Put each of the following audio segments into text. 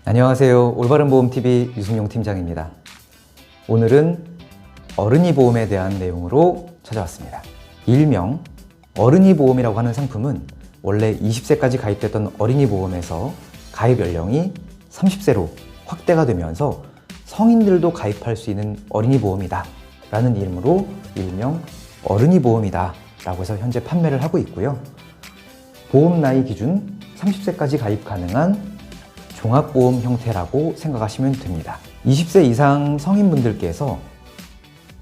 안녕하세요. 올바른 보험TV 유승용 팀장입니다. 오늘은 어른이 보험에 대한 내용으로 찾아왔습니다. 일명 어른이 보험이라고 하는 상품은 원래 20세까지 가입됐던 어린이 보험에서 가입 연령이 30세로 확대가 되면서 성인들도 가입할 수 있는 어린이 보험이다 라는 이름으로 일명 어른이 보험이다 라고 해서 현재 판매를 하고 있고요. 보험 나이 기준 30세까지 가입 가능한 종합보험 형태라고 생각하시면 됩니다. 20세 이상 성인분들께서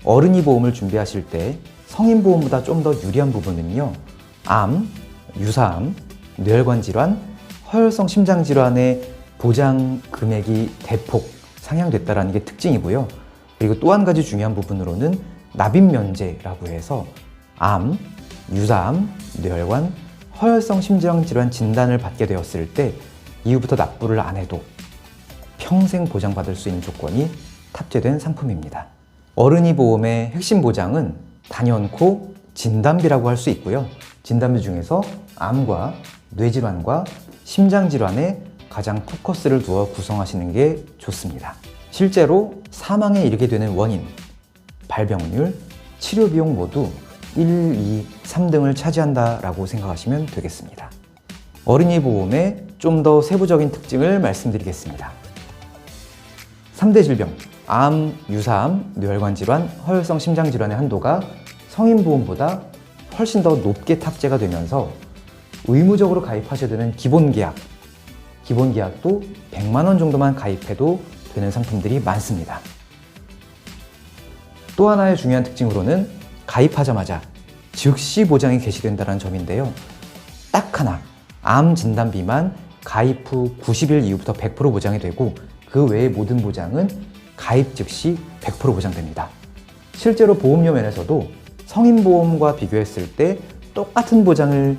어른이 보험을 준비하실 때 성인보험보다 좀 더 유리한 부분은요, 암, 유사암, 뇌혈관 질환, 허혈성 심장 질환의 보장 금액이 대폭 상향됐다는 게 특징이고요. 그리고 또 한 가지 중요한 부분으로는 납입 면제라고 해서 암, 유사암, 뇌혈관, 허혈성 심장 질환 진단을 받게 되었을 때 이후부터 납부를 안 해도 평생 보장받을 수 있는 조건이 탑재된 상품입니다. 어른이 보험의 핵심 보장은 단연코 진단비라고 할 수 있고요. 진단비 중에서 암과 뇌질환과 심장질환에 가장 포커스를 두어 구성하시는 게 좋습니다. 실제로 사망에 이르게 되는 원인, 발병률, 치료비용 모두 1, 2, 3등을 차지한다라고 생각하시면 되겠습니다. 어린이 보험의 좀 더 세부적인 특징을 말씀드리겠습니다. 3대 질병, 암, 유사암, 뇌혈관 질환, 허혈성 심장 질환의 한도가 성인보험보다 훨씬 더 높게 탑재가 되면서 의무적으로 가입하셔야 되는 기본계약도 100만 원 정도만 가입해도 되는 상품들이 많습니다. 또 하나의 중요한 특징으로는 가입하자마자 즉시 보장이 개시된다는 점인데요. 딱 하나, 암 진단비만 가입 후 90일 이후부터 100% 보장이 되고 그 외의 모든 보장은 가입 즉시 100% 보장됩니다. 실제로 보험료 면에서도 성인보험과 비교했을 때 똑같은 보장을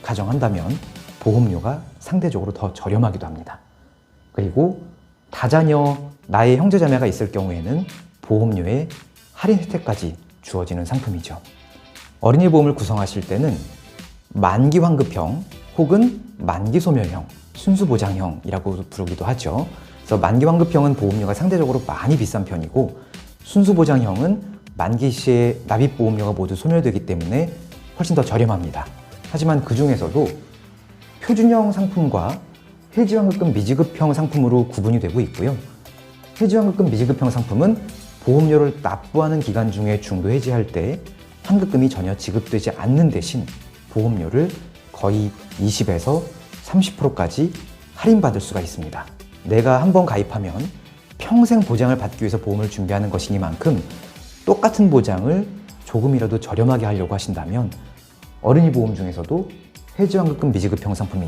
가정한다면 보험료가 상대적으로 더 저렴하기도 합니다. 그리고 다자녀, 나의 형제자매가 있을 경우에는 보험료에 할인 혜택까지 주어지는 상품이죠. 어린이 보험을 구성하실 때는 만기 환급형 혹은 만기 소멸형, 순수보장형이라고 부르기도 하죠. 그래서 만기 환급형은 보험료가 상대적으로 많이 비싼 편이고 순수보장형은 만기 시에 납입 보험료가 모두 소멸되기 때문에 훨씬 더 저렴합니다. 하지만 그 중에서도 표준형 상품과 해지환급금 미지급형 상품으로 구분이 되고 있고요. 해지환급금 미지급형 상품은 보험료를 납부하는 기간 중에 중도 해지할 때 환급금이 전혀 지급되지 않는 대신 보험료를 거의 20에서 30%까지 할인받을 수가 있습니다. 내가 한번 가입하면 평생 보장을 받기 위해서 보험을 준비하는 것이니만큼 똑같은 보장을 조금이라도 저렴하게 하려고 하신다면 어린이 보험 중에서도 해지환급금 미지급형 상품이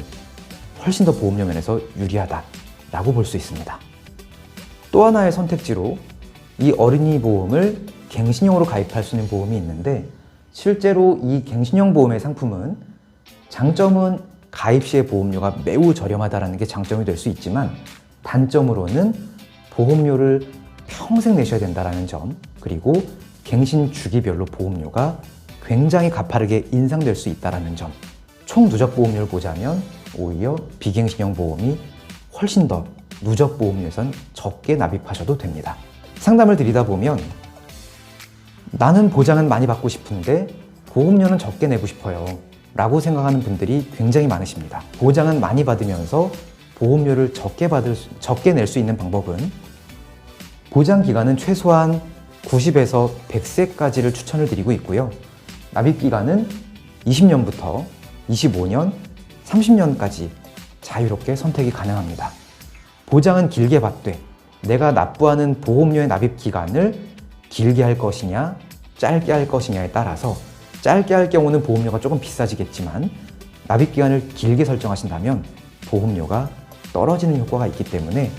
훨씬 더 보험료 면에서 유리하다라고 볼 수 있습니다. 또 하나의 선택지로 이 어린이 보험을 갱신형으로 가입할 수 있는 보험이 있는데 실제로 이 갱신형 보험의 상품은 장점은 가입 시의 보험료가 매우 저렴하다는 게 장점이 될 수 있지만 단점으로는 보험료를 평생 내셔야 된다는 점, 그리고 갱신 주기별로 보험료가 굉장히 가파르게 인상될 수 있다는 점, 총 누적 보험료를 보자면 오히려 비갱신형 보험이 훨씬 더 누적 보험료에선 적게 납입하셔도 됩니다. 상담을 드리다 보면 나는 보장은 많이 받고 싶은데 보험료는 적게 내고 싶어요 라고 생각하는 분들이 굉장히 많으십니다. 보장은 많이 받으면서 보험료를 적게 낼 수 있는 방법은 보장 기간은 최소한 90에서 100세까지를 추천을 드리고 있고요. 납입 기간은 20년부터 25년, 30년까지 자유롭게 선택이 가능합니다. 보장은 길게 받되 내가 납부하는 보험료의 납입 기간을 길게 할 것이냐, 짧게 할 것이냐에 따라서 짧게 할 경우는 보험료가 조금 비싸지겠지만 납입 기간을 길게 설정하신다면 보험료가 떨어지는 효과가 있기 때문에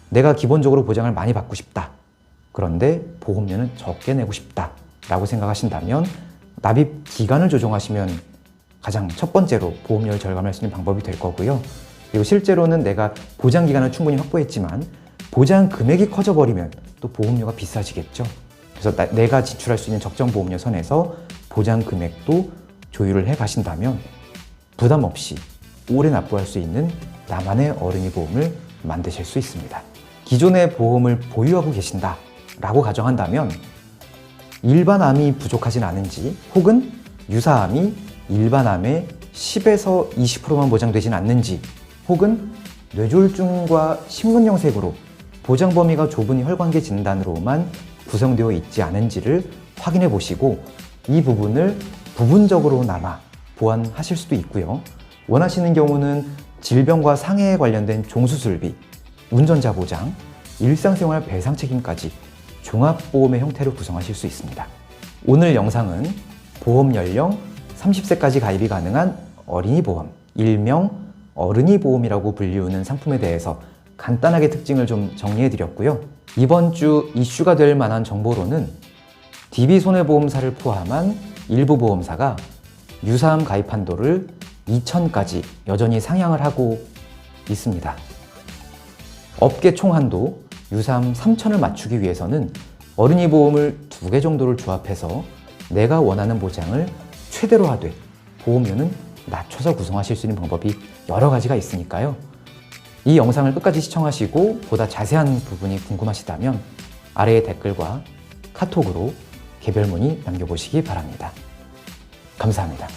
내가 기본적으로 보장을 많이 받고 싶다. 그런데 보험료는 적게 내고 싶다 라고 생각하신다면 납입 기간을 조정하시면 가장 첫 번째로 보험료를 절감할 수 있는 방법이 될 거고요. 그리고 실제로는 내가 보장 기간을 충분히 확보했지만 보장 금액이 커져버리면 또 보험료가 비싸지겠죠. 그래서 내가 지출할 수 있는 적정 보험료 선에서 보장 금액도 조율을 해 가신다면 부담 없이 오래 납부할 수 있는 나만의 어린이 보험을 만드실 수 있습니다. 기존의 보험을 보유하고 계신다 라고 가정한다면 일반암이 부족하진 않은지, 혹은 유사암이 일반암의 10에서 20%만 보장되진 않는지, 혹은 뇌졸중과 심근경색으로 보장 범위가 좁은 혈관계 진단으로만 구성되어 있지 않은지를 확인해 보시고 이 부분을 부분적으로나마 보완하실 수도 있고요. 원하시는 경우는 질병과 상해에 관련된 종수술비, 운전자 보장, 일상생활 배상 책임까지 종합보험의 형태로 구성하실 수 있습니다. 오늘 영상은 보험 연령 30세까지 가입이 가능한 어린이 보험, 일명 어른이 보험이라고 불리우는 상품에 대해서 간단하게 특징을 좀 정리해 드렸고요. 이번 주 이슈가 될 만한 정보로는 DB손해보험사를 포함한 일부 보험사가 유사암 가입 한도를 2,000까지 여전히 상향을 하고 있습니다. 업계 총 한도 유사암 3,000을 맞추기 위해서는 어린이 보험을 2개 정도를 조합해서 내가 원하는 보장을 최대로 하되 보험료는 낮춰서 구성하실 수 있는 방법이 여러 가지가 있으니까요. 이 영상을 끝까지 시청하시고 보다 자세한 부분이 궁금하시다면 아래의 댓글과 카톡으로 개별 문의 남겨보시기 바랍니다. 감사합니다.